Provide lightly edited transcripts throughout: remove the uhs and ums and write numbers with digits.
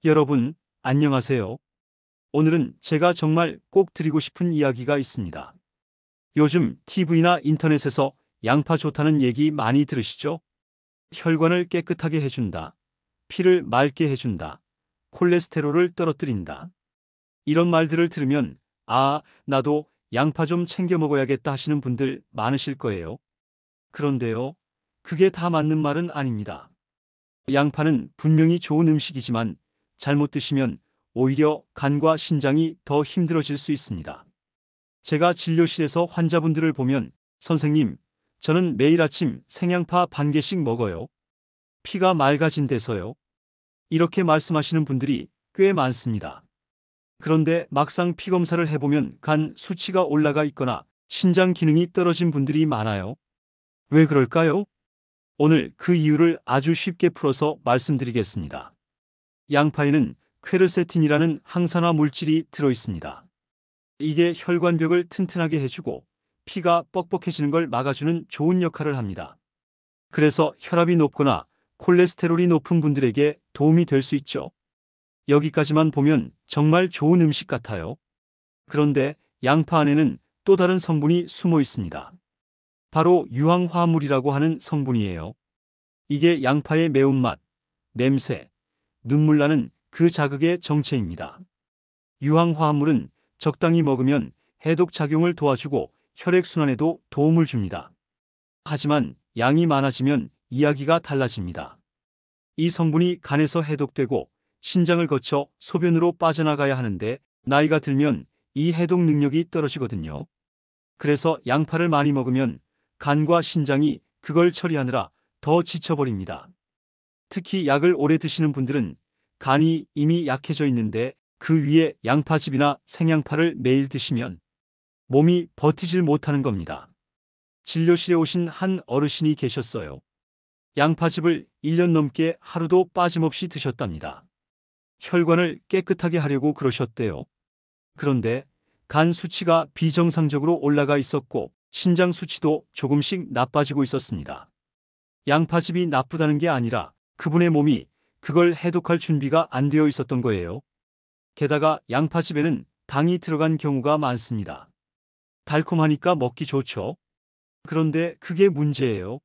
여러분, 안녕하세요. 오늘은 제가 정말 꼭 드리고 싶은 이야기가 있습니다. 요즘 TV나 인터넷에서 양파 좋다는 얘기 많이 들으시죠? 혈관을 깨끗하게 해준다. 피를 맑게 해준다. 콜레스테롤을 떨어뜨린다. 이런 말들을 들으면, 아, 나도 양파 좀 챙겨 먹어야겠다 하시는 분들 많으실 거예요. 그런데요, 그게 다 맞는 말은 아닙니다. 양파는 분명히 좋은 음식이지만 잘못 드시면 오히려 간과 신장이 더 힘들어질 수 있습니다. 제가 진료실에서 환자분들을 보면 선생님, 저는 매일 아침 생양파 반 개씩 먹어요. 피가 맑아진대서요. 이렇게 말씀하시는 분들이 꽤 많습니다. 그런데 막상 피 검사를 해보면 간 수치가 올라가 있거나 신장 기능이 떨어진 분들이 많아요. 왜 그럴까요? 오늘 그 이유를 아주 쉽게 풀어서 말씀드리겠습니다. 양파에는 퀘르세틴이라는 항산화 물질이 들어있습니다. 이게 혈관벽을 튼튼하게 해주고 피가 뻑뻑해지는 걸 막아주는 좋은 역할을 합니다. 그래서 혈압이 높거나 콜레스테롤이 높은 분들에게 도움이 될 수 있죠. 여기까지만 보면 정말 좋은 음식 같아요. 그런데 양파 안에는 또 다른 성분이 숨어 있습니다. 바로 유황화합물이라고 하는 성분이에요. 이게 양파의 매운맛, 냄새, 눈물 나는 그 자극의 정체입니다. 유황화합물은 적당히 먹으면 해독 작용을 도와주고 혈액순환에도 도움을 줍니다. 하지만 양이 많아지면 이야기가 달라집니다. 이 성분이 간에서 해독되고 신장을 거쳐 소변으로 빠져나가야 하는데 나이가 들면 이 해독 능력이 떨어지거든요. 그래서 양파를 많이 먹으면 간과 신장이 그걸 처리하느라 더 지쳐버립니다. 특히 약을 오래 드시는 분들은 간이 이미 약해져 있는데 그 위에 양파즙이나 생양파를 매일 드시면 몸이 버티질 못하는 겁니다. 진료실에 오신 한 어르신이 계셨어요. 양파즙을 1년 넘게 하루도 빠짐없이 드셨답니다. 혈관을 깨끗하게 하려고 그러셨대요. 그런데 간 수치가 비정상적으로 올라가 있었고 신장 수치도 조금씩 나빠지고 있었습니다. 양파즙이 나쁘다는 게 아니라 그분의 몸이 그걸 해독할 준비가 안 되어 있었던 거예요. 게다가 양파즙에는 당이 들어간 경우가 많습니다. 달콤하니까 먹기 좋죠. 그런데 그게 문제예요.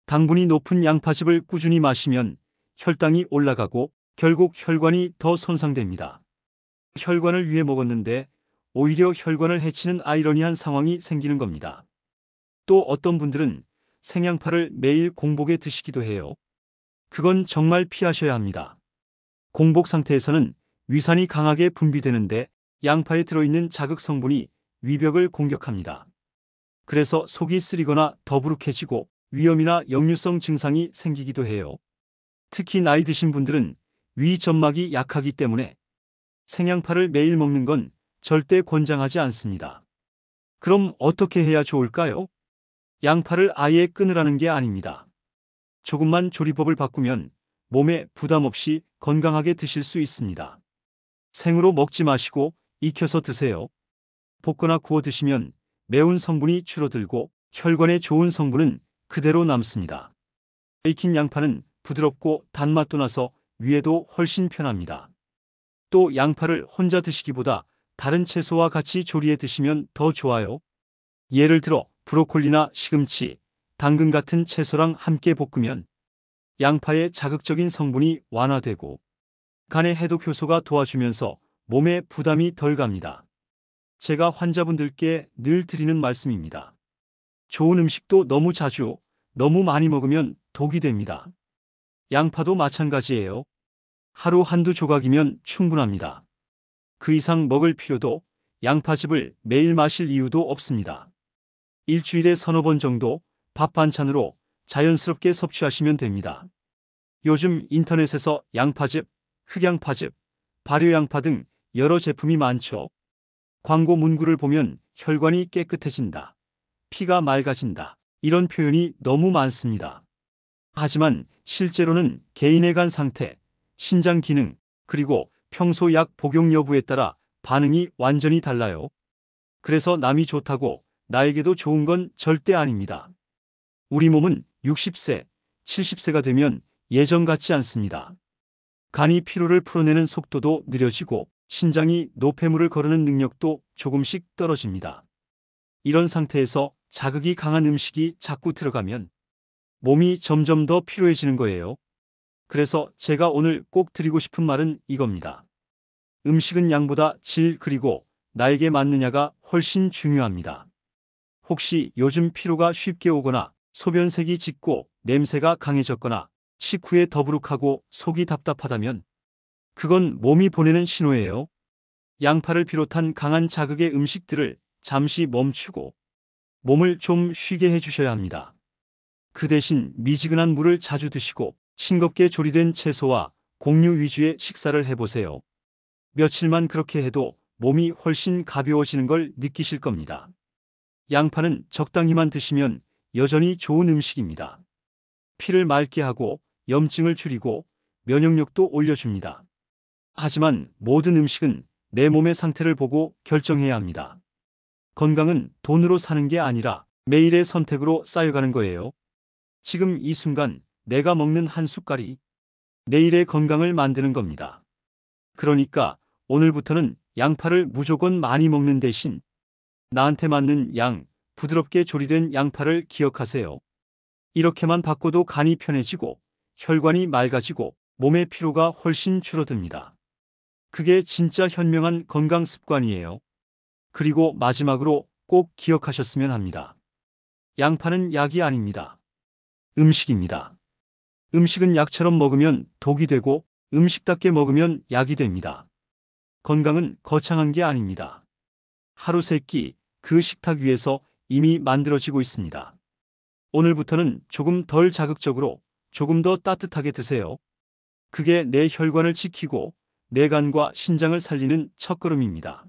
당분이 높은 양파즙을 꾸준히 마시면 혈당이 올라가고 결국 혈관이 더 손상됩니다. 혈관을 위해 먹었는데 오히려 혈관을 해치는 아이러니한 상황이 생기는 겁니다. 또 어떤 분들은 생양파를 매일 공복에 드시기도 해요. 그건 정말 피하셔야 합니다. 공복 상태에서는 위산이 강하게 분비되는데 양파에 들어있는 자극 성분이 위벽을 공격합니다. 그래서 속이 쓰리거나 더부룩해지고 위염이나 역류성 증상이 생기기도 해요. 특히 나이 드신 분들은 위 점막이 약하기 때문에 생양파를 매일 먹는 건 절대 권장하지 않습니다. 그럼 어떻게 해야 좋을까요? 양파를 아예 끊으라는 게 아닙니다. 조금만 조리법을 바꾸면 몸에 부담 없이 건강하게 드실 수 있습니다. 생으로 먹지 마시고 익혀서 드세요. 볶거나 구워 드시면 매운 성분이 줄어들고 혈관에 좋은 성분은 그대로 남습니다. 익힌 양파는 부드럽고 단맛도 나서 위에도 훨씬 편합니다. 또 양파를 혼자 드시기보다 다른 채소와 같이 조리해 드시면 더 좋아요. 예를 들어 브로콜리나 시금치, 당근 같은 채소랑 함께 볶으면 양파의 자극적인 성분이 완화되고 간의 해독 효소가 도와주면서 몸에 부담이 덜 갑니다. 제가 환자분들께 늘 드리는 말씀입니다. 좋은 음식도 너무 자주, 너무 많이 먹으면 독이 됩니다. 양파도 마찬가지예요. 하루 한두 조각이면 충분합니다. 그 이상 먹을 필요도 양파즙을 매일 마실 이유도 없습니다. 일주일에 서너 번 정도 밥 반찬으로 자연스럽게 섭취하시면 됩니다. 요즘 인터넷에서 양파즙, 흑양파즙, 발효양파 등 여러 제품이 많죠. 광고 문구를 보면 혈관이 깨끗해진다, 피가 맑아진다, 이런 표현이 너무 많습니다. 하지만 실제로는 개인의 간 상태, 신장 기능, 그리고 평소 약 복용 여부에 따라 반응이 완전히 달라요. 그래서 남이 좋다고 나에게도 좋은 건 절대 아닙니다. 우리 몸은 60세, 70세가 되면 예전 같지 않습니다. 간이 피로를 풀어내는 속도도 느려지고 신장이 노폐물을 거르는 능력도 조금씩 떨어집니다. 이런 상태에서 자극이 강한 음식이 자꾸 들어가면 몸이 점점 더 피로해지는 거예요. 그래서 제가 오늘 꼭 드리고 싶은 말은 이겁니다. 음식은 양보다 질 그리고 나에게 맞느냐가 훨씬 중요합니다. 혹시 요즘 피로가 쉽게 오거나 소변색이 짙고 냄새가 강해졌거나 식후에 더부룩하고 속이 답답하다면 그건 몸이 보내는 신호예요. 양파를 비롯한 강한 자극의 음식들을 잠시 멈추고 몸을 좀 쉬게 해주셔야 합니다. 그 대신 미지근한 물을 자주 드시고 싱겁게 조리된 채소와 곡류 위주의 식사를 해보세요. 며칠만 그렇게 해도 몸이 훨씬 가벼워지는 걸 느끼실 겁니다. 양파는 적당히만 드시면 여전히 좋은 음식입니다. 피를 맑게 하고 염증을 줄이고 면역력도 올려줍니다. 하지만 모든 음식은 내 몸의 상태를 보고 결정해야 합니다. 건강은 돈으로 사는 게 아니라 매일의 선택으로 쌓여가는 거예요. 지금 이 순간 내가 먹는 한 숟갈이 내일의 건강을 만드는 겁니다. 그러니까 오늘부터는 양파를 무조건 많이 먹는 대신 나한테 맞는 양, 부드럽게 조리된 양파를 기억하세요. 이렇게만 바꿔도 간이 편해지고 혈관이 맑아지고 몸의 피로가 훨씬 줄어듭니다. 그게 진짜 현명한 건강 습관이에요. 그리고 마지막으로 꼭 기억하셨으면 합니다. 양파는 약이 아닙니다. 음식입니다. 음식은 약처럼 먹으면 독이 되고 음식답게 먹으면 약이 됩니다. 건강은 거창한 게 아닙니다. 하루 세 끼 그 식탁 위에서 이미 만들어지고 있습니다. 오늘부터는 조금 덜 자극적으로 조금 더 따뜻하게 드세요. 그게 내 혈관을 지키고 내 간과 신장을 살리는 첫걸음입니다.